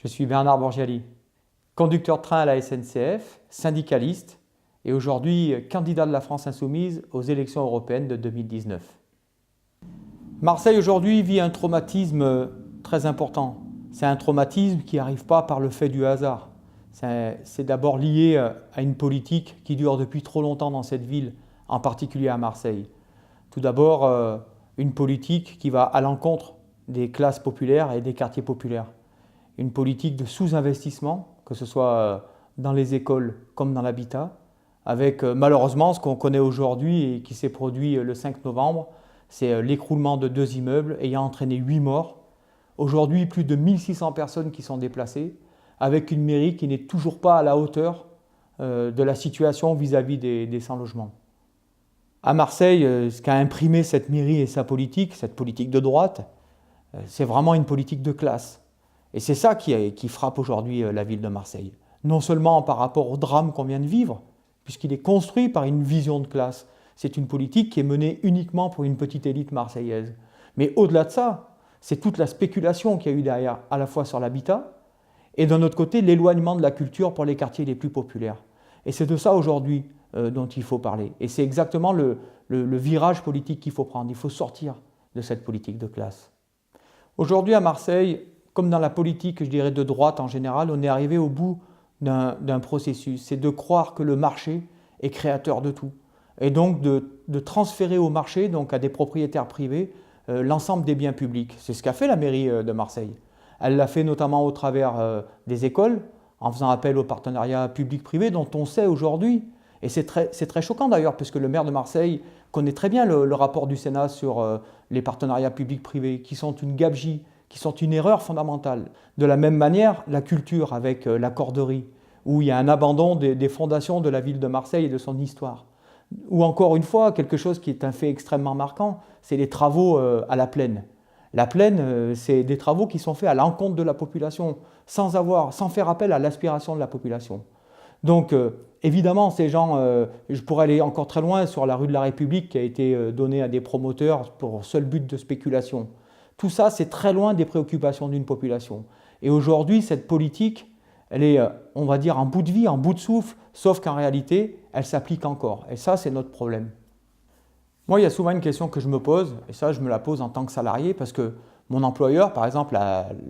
Je suis Bernard Borgiali, conducteur de train à la SNCF, syndicaliste et aujourd'hui candidat de la France Insoumise aux élections européennes de 2019. Marseille aujourd'hui vit un traumatisme très important. C'est un traumatisme qui n'arrive pas par le fait du hasard. C'est d'abord lié à une politique qui dure depuis trop longtemps dans cette ville, en particulier à Marseille. Tout d'abord, une politique qui va à l'encontre des classes populaires et des quartiers populaires. Une politique de sous-investissement, que ce soit dans les écoles comme dans l'habitat, avec malheureusement ce qu'on connaît aujourd'hui et qui s'est produit le 5 novembre, c'est l'écroulement de 2 immeubles ayant entraîné 8 morts. Aujourd'hui, plus de 1600 personnes qui sont déplacées, avec une mairie qui n'est toujours pas à la hauteur de la situation vis-à-vis des sans-logements. À Marseille, ce qu'a imprimé cette mairie et sa politique, cette politique de droite, c'est vraiment une politique de classe. Et c'est ça qui frappe aujourd'hui la ville de Marseille. Non seulement par rapport au drame qu'on vient de vivre, puisqu'il est construit par une vision de classe. C'est une politique qui est menée uniquement pour une petite élite marseillaise. Mais au-delà de ça, c'est toute la spéculation qu'il y a eu derrière, à la fois sur l'habitat, et d'un autre côté, l'éloignement de la culture pour les quartiers les plus populaires. Et c'est de ça aujourd'hui dont il faut parler. Et c'est exactement le virage politique qu'il faut prendre. Il faut sortir de cette politique de classe. Aujourd'hui à Marseille, comme dans la politique, je dirais, de droite en général, on est arrivé au bout d'un processus. C'est de croire que le marché est créateur de tout. Et donc de transférer au marché, donc à des propriétaires privés, l'ensemble des biens publics. C'est ce qu'a fait la mairie de Marseille. Elle l'a fait notamment au travers des écoles, en faisant appel aux partenariats publics-privés dont on sait aujourd'hui, et c'est très choquant d'ailleurs, puisque le maire de Marseille connaît très bien le rapport du Sénat sur les partenariats publics-privés, qui sont une gabegie, qui sont une erreur fondamentale. De la même manière, la culture avec la corderie, où il y a un abandon des fondations de la ville de Marseille et de son histoire. Ou encore une fois, quelque chose qui est un fait extrêmement marquant, c'est les travaux à la plaine. La plaine, c'est des travaux qui sont faits à l'encontre de la population, sans faire appel à l'aspiration de la population. Donc, évidemment, ces gens, je pourrais aller encore très loin sur la rue de la République qui a été donnée à des promoteurs pour seul but de spéculation. Tout ça, c'est très loin des préoccupations d'une population. Et aujourd'hui, cette politique, elle est, on va dire, en bout de vie, en bout de souffle, sauf qu'en réalité, elle s'applique encore. Et ça, c'est notre problème. Moi, il y a souvent une question que je me pose, et ça, je me la pose en tant que salarié, parce que mon employeur, par exemple,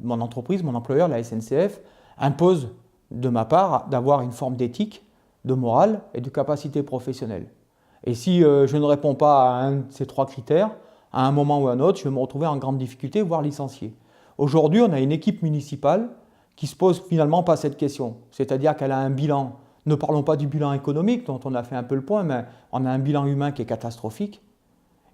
mon entreprise, mon employeur, la SNCF, impose de ma part d'avoir une forme d'éthique, de morale et de capacité professionnelle. Et si je ne réponds pas à un de ces 3 critères, à un moment ou à un autre, je vais me retrouver en grande difficulté, voire licencié. Aujourd'hui, on a une équipe municipale qui ne se pose finalement pas cette question. C'est-à-dire qu'elle a un bilan, ne parlons pas du bilan économique dont on a fait un peu le point, mais on a un bilan humain qui est catastrophique.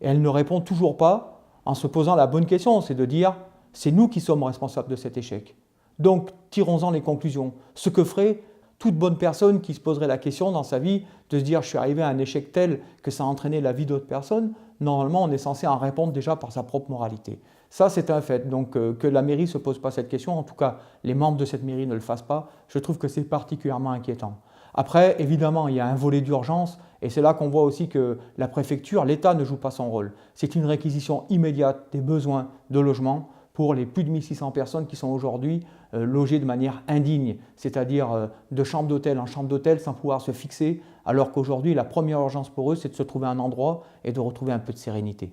Et elle ne répond toujours pas en se posant la bonne question, c'est de dire, c'est nous qui sommes responsables de cet échec. Donc, tirons-en les conclusions. Ce que ferait toute bonne personne qui se poserait la question dans sa vie de se dire, je suis arrivé à un échec tel que ça a entraîné la vie d'autres personnes, normalement, on est censé en répondre déjà par sa propre moralité. Ça, c'est un fait. Donc, que la mairie ne se pose pas cette question, en tout cas, les membres de cette mairie ne le fassent pas, je trouve que c'est particulièrement inquiétant. Après, évidemment, il y a un volet d'urgence, et c'est là qu'on voit aussi que la préfecture, l'État ne joue pas son rôle. C'est une réquisition immédiate des besoins de logement pour les plus de 1600 personnes qui sont aujourd'hui logées de manière indigne, c'est-à-dire de chambre d'hôtel en chambre d'hôtel sans pouvoir se fixer, alors qu'aujourd'hui, la première urgence pour eux, c'est de se trouver un endroit et de retrouver un peu de sérénité.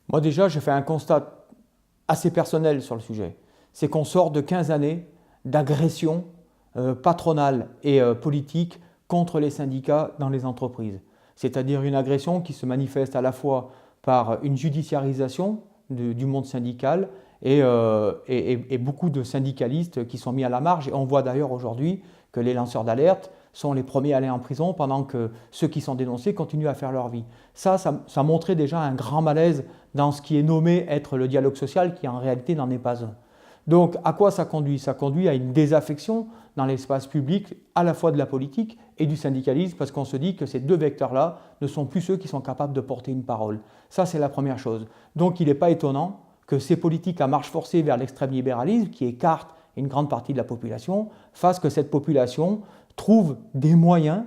Moi déjà, j'ai fait un constat assez personnel sur le sujet. C'est qu'on sort de 15 années d'agression patronale et politique contre les syndicats dans les entreprises. C'est-à-dire une agression qui se manifeste à la fois par une judiciarisation du monde syndical et beaucoup de syndicalistes qui sont mis à la marge. Et on voit d'ailleurs aujourd'hui que les lanceurs d'alerte sont les premiers à aller en prison pendant que ceux qui sont dénoncés continuent à faire leur vie. Ça montrait déjà un grand malaise dans ce qui est nommé être le dialogue social, qui en réalité n'en est pas un. Donc à quoi ça conduit? Ça conduit à une désaffection dans l'espace public à la fois de la politique et du syndicalisme, parce qu'on se dit que ces 2 vecteurs-là ne sont plus ceux qui sont capables de porter une parole. Ça, c'est la première chose. Donc il n'est pas étonnant que ces politiques à marche forcée vers l'extrême libéralisme, qui écartent une grande partie de la population, fassent que cette population trouve des moyens,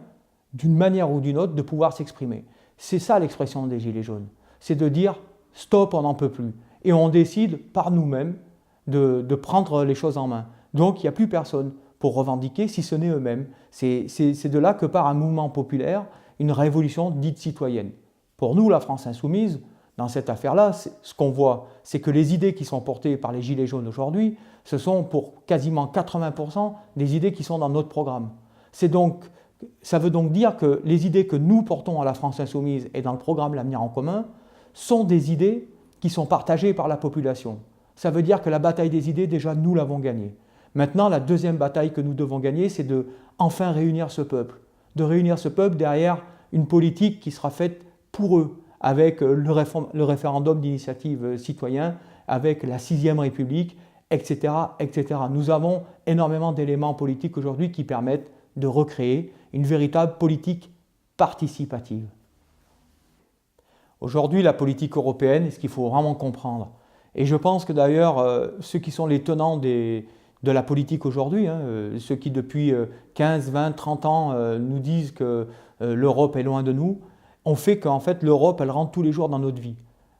d'une manière ou d'une autre, de pouvoir s'exprimer. C'est ça l'expression des Gilets jaunes. C'est de dire « stop, on n'en peut plus ». Et on décide par nous-mêmes de prendre les choses en main, Donc il n'y a plus personne pour revendiquer si ce n'est eux-mêmes. C'est de là que part un mouvement populaire, une révolution dite citoyenne. Pour nous, la France insoumise, dans cette affaire-là, ce qu'on voit, c'est que les idées qui sont portées par les Gilets jaunes aujourd'hui, ce sont pour quasiment 80% des idées qui sont dans notre programme. Ça veut donc dire que les idées que nous portons à la France insoumise et dans le programme L'Avenir en commun sont des idées qui sont partagées par la population. Ça veut dire que la bataille des idées, déjà, nous l'avons gagnée. Maintenant, la deuxième bataille que nous devons gagner, c'est de enfin réunir ce peuple. De réunir ce peuple derrière une politique qui sera faite pour eux, avec le référendum d'initiative citoyen, avec la 6e République, etc., etc. Nous avons énormément d'éléments politiques aujourd'hui qui permettent de recréer une véritable politique participative. Aujourd'hui, la politique européenne, ce qu'il faut vraiment comprendre, et je pense que d'ailleurs, ceux qui sont les tenants de la politique aujourd'hui, ceux qui depuis 15, 20, 30 ans nous disent que l'Europe est loin de nous, ont fait qu'en fait l'Europe, elle rentre tous les jours dans notre vie.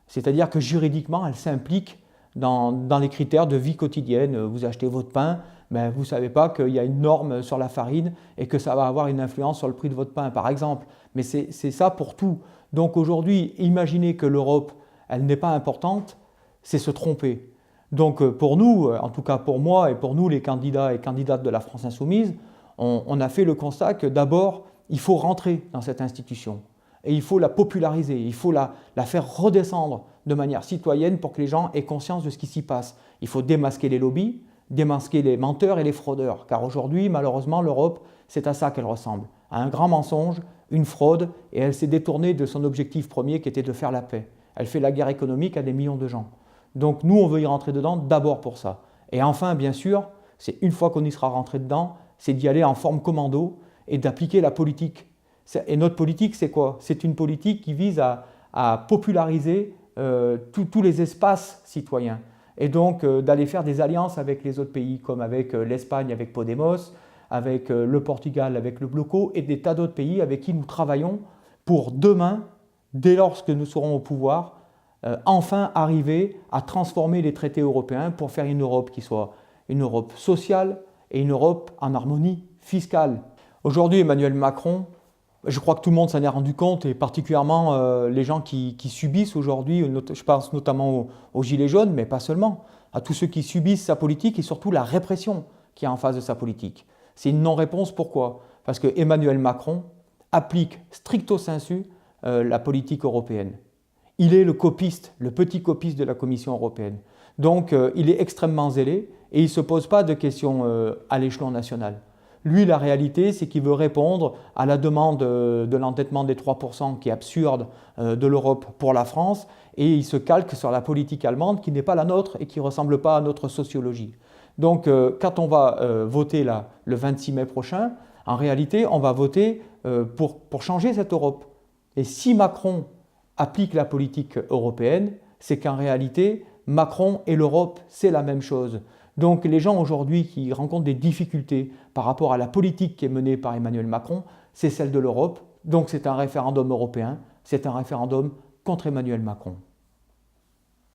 C'est-à-dire que juridiquement, elle s'implique dans les critères de vie quotidienne. Vous achetez votre pain, ben vous ne savez pas qu'il y a une norme sur la farine et que ça va avoir une influence sur le prix de votre pain, par exemple. Mais c'est ça pour tout. Donc aujourd'hui, imaginer que l'Europe, elle n'est pas importante, c'est se tromper. Donc pour nous, en tout cas pour moi et pour nous les candidats et candidates de la France insoumise, on a fait le constat que d'abord, il faut rentrer dans cette institution. Et il faut la populariser, il faut la faire redescendre de manière citoyenne pour que les gens aient conscience de ce qui s'y passe. Il faut démasquer les lobbies, démasquer les menteurs et les fraudeurs. Car aujourd'hui, malheureusement, l'Europe, c'est à ça qu'elle ressemble. À un grand mensonge, une fraude, et elle s'est détournée de son objectif premier qui était de faire la paix. Elle fait la guerre économique à des millions de gens. Donc nous, on veut y rentrer dedans d'abord pour ça. Et enfin, bien sûr, c'est une fois qu'on y sera rentré dedans, c'est d'y aller en forme commando et d'appliquer la politique. Et notre politique, c'est quoi? C'est une politique qui vise à populariser tous les espaces citoyens. Et donc d'aller faire des alliances avec les autres pays, comme avec l'Espagne, avec Podemos, avec le Portugal, avec le Bloco, et des tas d'autres pays avec qui nous travaillons pour demain, dès lors que nous serons au pouvoir, enfin arriver à transformer les traités européens pour faire une Europe qui soit une Europe sociale et une Europe en harmonie fiscale. Aujourd'hui, Emmanuel Macron, je crois que tout le monde s'en est rendu compte, et particulièrement les gens qui subissent aujourd'hui, je pense notamment aux Gilets jaunes, mais pas seulement, à tous ceux qui subissent sa politique et surtout la répression qui est en face de sa politique. C'est une non-réponse, pourquoi? Parce que Emmanuel Macron applique stricto sensu la politique européenne. Il est le copiste, le petit copiste de la Commission européenne. Donc il est extrêmement zélé et il ne se pose pas de questions à l'échelon national. Lui, la réalité, c'est qu'il veut répondre à la demande de l'endettement des 3% qui est absurde de l'Europe pour la France, et il se calque sur la politique allemande qui n'est pas la nôtre et qui ne ressemble pas à notre sociologie. Donc quand on va voter là, le 26 mai prochain, en réalité, on va voter pour changer cette Europe. Et si Macron applique la politique européenne, c'est qu'en réalité, Macron et l'Europe, c'est la même chose. Donc les gens aujourd'hui qui rencontrent des difficultés par rapport à la politique qui est menée par Emmanuel Macron, c'est celle de l'Europe. Donc c'est un référendum européen, c'est un référendum contre Emmanuel Macron.